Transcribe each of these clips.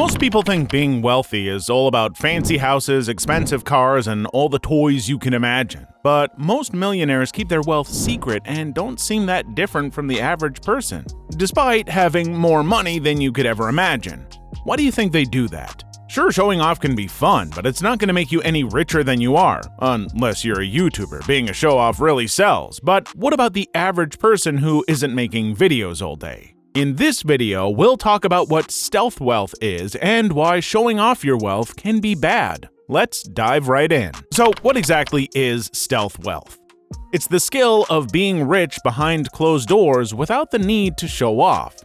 Most people think being wealthy is all about fancy houses, expensive cars, and all the toys you can imagine. But most millionaires keep their wealth secret and don't seem that different from the average person, despite having more money than you could ever imagine. Why do you think they do that? Sure, showing off can be fun, but it's not going to make you any richer than you are, unless you're a YouTuber. Being a show-off really sells. But what about the average person who isn't making videos all day? In this video, we'll talk about what stealth wealth is and why showing off your wealth can be bad. Let's dive right in. So, what exactly is stealth wealth? It's the skill of being rich behind closed doors without the need to show off.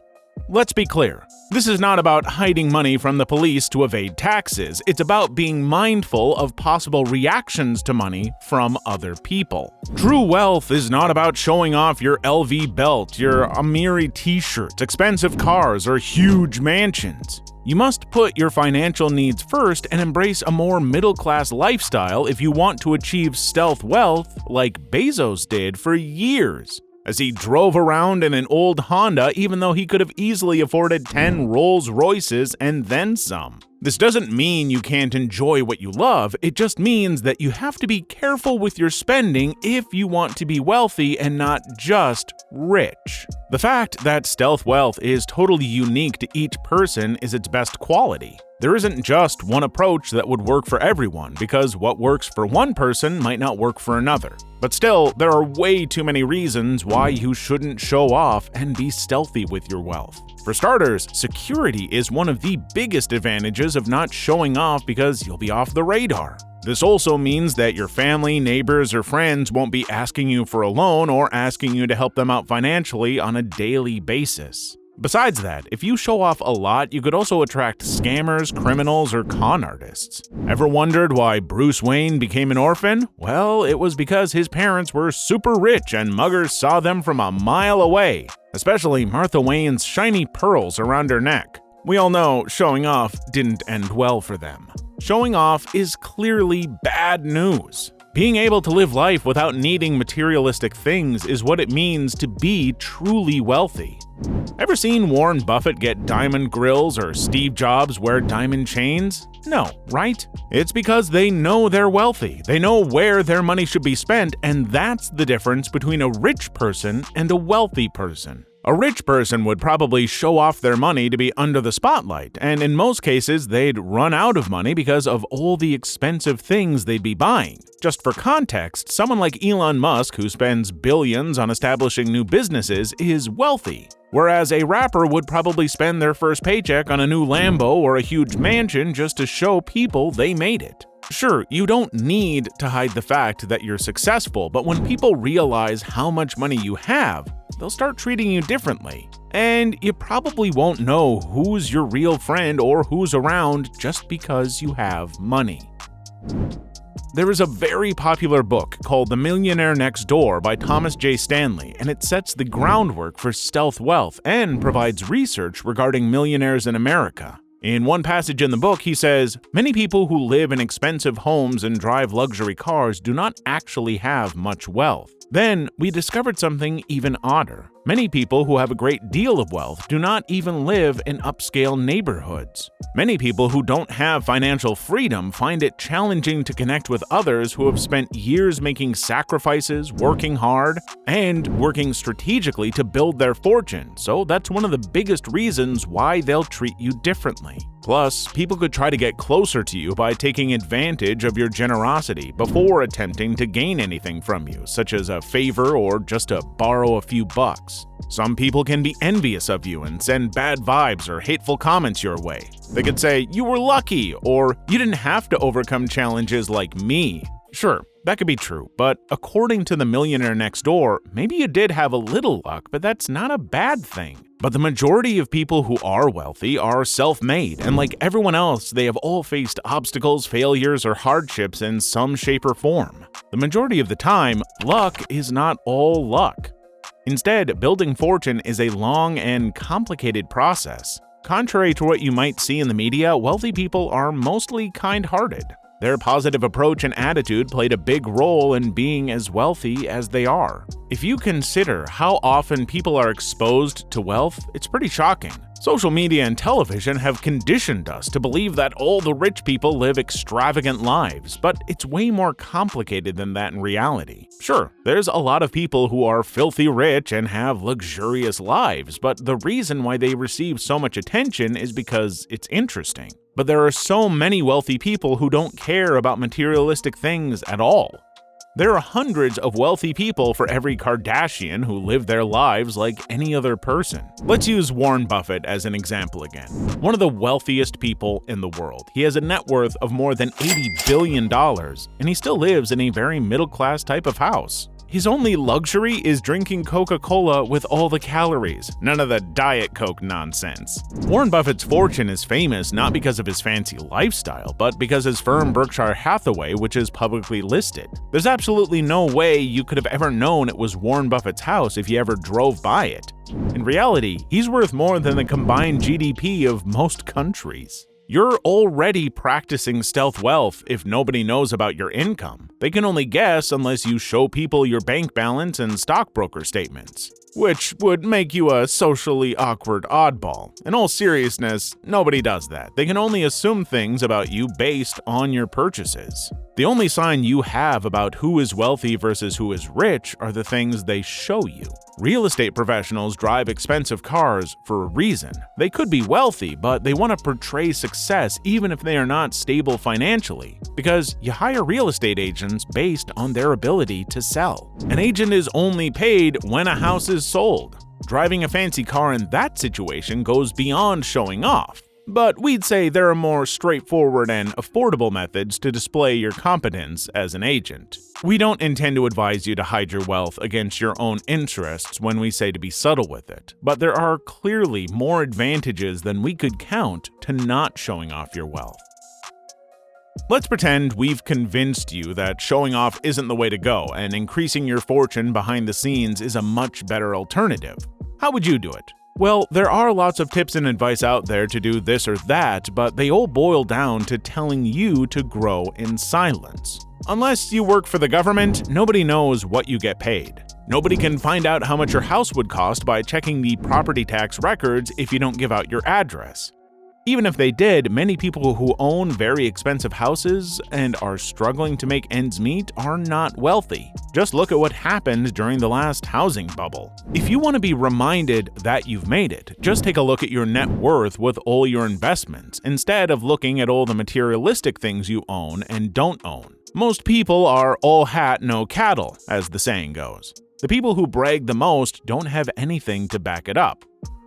Let's be clear. This is not about hiding money from the police to evade taxes. It's about being mindful of possible reactions to money from other people. True wealth is not about showing off your LV belt, your Amiri t-shirts, expensive cars, or huge mansions. You must put your financial needs first and embrace a more middle-class lifestyle if you want to achieve stealth wealth like Bezos did for years, as he drove around in an old Honda even though he could have easily afforded 10 Rolls-Royces and then some. This doesn't mean you can't enjoy what you love, it just means that you have to be careful with your spending if you want to be wealthy and not just rich. The fact that stealth wealth is totally unique to each person is its best quality. There isn't just one approach that would work for everyone, because what works for one person might not work for another. But still, there are way too many reasons why you shouldn't show off and be stealthy with your wealth. For starters, security is one of the biggest advantages of not showing off because you'll be off the radar. This also means that your family, neighbors, or friends won't be asking you for a loan or asking you to help them out financially on a daily basis. Besides that, if you show off a lot, you could also attract scammers, criminals, or con artists. Ever wondered why Bruce Wayne became an orphan? Well, it was because his parents were super rich and muggers saw them from a mile away, especially Martha Wayne's shiny pearls around her neck. We all know showing off didn't end well for them. Showing off is clearly bad news. Being able to live life without needing materialistic things is what it means to be truly wealthy. Ever seen Warren Buffett get diamond grills or Steve Jobs wear diamond chains? No, right? It's because they know they're wealthy. They know where their money should be spent, and that's the difference between a rich person and a wealthy person. A rich person would probably show off their money to be under the spotlight, and in most cases, they'd run out of money because of all the expensive things they'd be buying. Just for context, someone like Elon Musk, who spends billions on establishing new businesses, is wealthy. Whereas a rapper would probably spend their first paycheck on a new Lambo or a huge mansion just to show people they made it. Sure, you don't need to hide the fact that you're successful, but when people realize how much money you have, they'll start treating you differently. And you probably won't know who's your real friend or who's around just because you have money. There is a very popular book called The Millionaire Next Door by Thomas J. Stanley, and it sets the groundwork for stealth wealth and provides research regarding millionaires in America. In one passage in the book, he says, "Many people who live in expensive homes and drive luxury cars do not actually have much wealth." Then, we discovered something even odder. Many people who have a great deal of wealth do not even live in upscale neighborhoods. Many people who don't have financial freedom find it challenging to connect with others who have spent years making sacrifices, working hard, and working strategically to build their fortune, so that's one of the biggest reasons why they'll treat you differently. Plus, people could try to get closer to you by taking advantage of your generosity before attempting to gain anything from you, such as a favor or just to borrow a few bucks. Some people can be envious of you and send bad vibes or hateful comments your way. They could say, "You were lucky," or "You didn't have to overcome challenges like me." Sure, that could be true, but according to the Millionaire Next Door, maybe you did have a little luck, but that's not a bad thing. But the majority of people who are wealthy are self-made, and like everyone else, they have all faced obstacles, failures, or hardships in some shape or form. The majority of the time, luck is not all luck. Instead, building fortune is a long and complicated process. Contrary to what you might see in the media, wealthy people are mostly kind-hearted. Their positive approach and attitude played a big role in being as wealthy as they are. If you consider how often people are exposed to wealth, it's pretty shocking. Social media and television have conditioned us to believe that all the rich people live extravagant lives, but it's way more complicated than that in reality. Sure, there's a lot of people who are filthy rich and have luxurious lives, but the reason why they receive so much attention is because it's interesting. But there are so many wealthy people who don't care about materialistic things at all. There are hundreds of wealthy people for every Kardashian who live their lives like any other person. Let's use Warren Buffett as an example again. One of the wealthiest people in the world. He has a net worth of more than $80 billion, and he still lives in a very middle-class type of house. His only luxury is drinking Coca-Cola with all the calories, none of the Diet Coke nonsense. Warren Buffett's fortune is famous not because of his fancy lifestyle, but because his firm Berkshire Hathaway, which is publicly listed. There's absolutely no way you could have ever known it was Warren Buffett's house if you ever drove by it. In reality, he's worth more than the combined GDP of most countries. You're already practicing stealth wealth if nobody knows about your income. They can only guess unless you show people your bank balance and stockbroker statements, which would make you a socially awkward oddball. In all seriousness, nobody does that. They can only assume things about you based on your purchases. The only sign you have about who is wealthy versus who is rich are the things they show you. Real estate professionals drive expensive cars for a reason. They could be wealthy, but they want to portray success even if they are not stable financially, because you hire real estate agents based on their ability to sell. An agent is only paid when a house is sold. Driving a fancy car in that situation goes beyond showing off. But we'd say there are more straightforward and affordable methods to display your competence as an agent. We don't intend to advise you to hide your wealth against your own interests when we say to be subtle with it, but there are clearly more advantages than we could count to not showing off your wealth. Let's pretend we've convinced you that showing off isn't the way to go and increasing your fortune behind the scenes is a much better alternative. How would you do it? Well, there are lots of tips and advice out there to do this or that, but they all boil down to telling you to grow in silence. Unless you work for the government, nobody knows what you get paid. Nobody can find out how much your house would cost by checking the property tax records if you don't give out your address. Even if they did, many people who own very expensive houses and are struggling to make ends meet are not wealthy. Just look at what happened during the last housing bubble. If you want to be reminded that you've made it, just take a look at your net worth with all your investments, instead of looking at all the materialistic things you own and don't own. Most people are all hat, no cattle, as the saying goes. The people who brag the most don't have anything to back it up.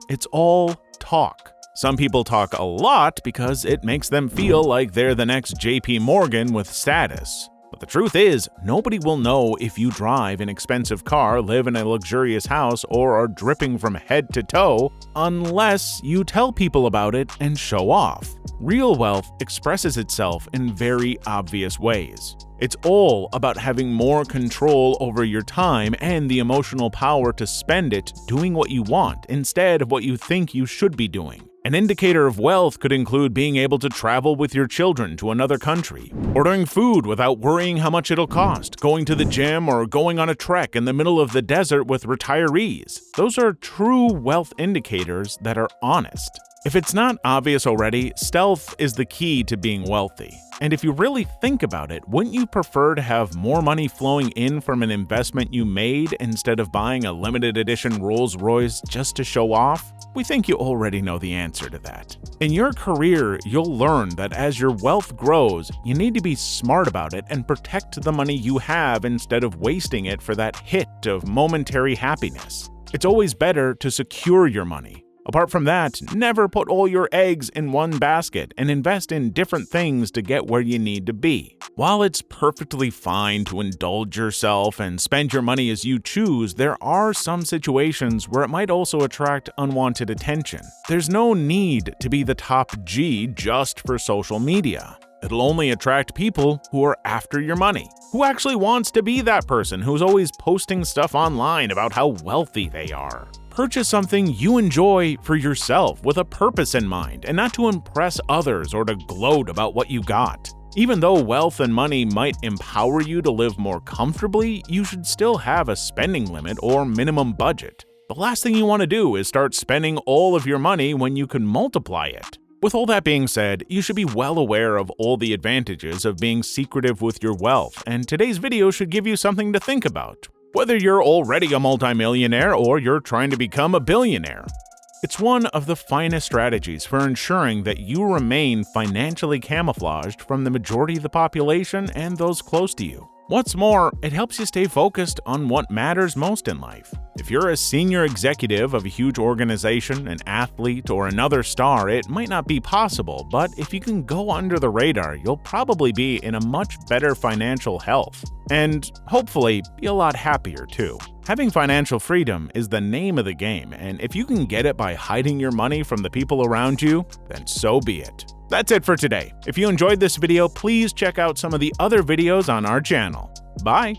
It's all talk. Some people talk a lot because it makes them feel like they're the next JP Morgan with status. But the truth is, nobody will know if you drive an expensive car, live in a luxurious house, or are dripping from head to toe unless you tell people about it and show off. Real wealth expresses itself in very obvious ways. It's all about having more control over your time and the emotional power to spend it doing what you want instead of what you think you should be doing. An indicator of wealth could include being able to travel with your children to another country, ordering food without worrying how much it'll cost, going to the gym, or going on a trek in the middle of the desert with retirees. Those are true wealth indicators that are honest. If it's not obvious already, stealth is the key to being wealthy. And if you really think about it, wouldn't you prefer to have more money flowing in from an investment you made instead of buying a limited edition Rolls-Royce just to show off? We think you already know the answer to that. In your career, you'll learn that as your wealth grows, you need to be smart about it and protect the money you have instead of wasting it for that hit of momentary happiness. It's always better to secure your money. Apart from that, never put all your eggs in one basket and invest in different things to get where you need to be. While it's perfectly fine to indulge yourself and spend your money as you choose, there are some situations where it might also attract unwanted attention. There's no need to be the top G just for social media. It'll only attract people who are after your money, who actually wants to be that person who's always posting stuff online about how wealthy they are. Purchase something you enjoy for yourself with a purpose in mind and not to impress others or to gloat about what you got. Even though wealth and money might empower you to live more comfortably, you should still have a spending limit or minimum budget. the last thing you want to do is start spending all of your money when you can multiply it. With all that being said, you should be well aware of all the advantages of being secretive with your wealth, and today's video should give you something to think about, whether you're already a multimillionaire or you're trying to become a billionaire. It's one of the finest strategies for ensuring that you remain financially camouflaged from the majority of the population and those close to you. What's more, it helps you stay focused on what matters most in life. If you're a senior executive of a huge organization, an athlete, or another star, it might not be possible, but if you can go under the radar, you'll probably be in a much better financial health. And hopefully, be a lot happier too. Having financial freedom is the name of the game, and if you can get it by hiding your money from the people around you, then so be it. That's it for today. If you enjoyed this video, please check out some of the other videos on our channel. Bye!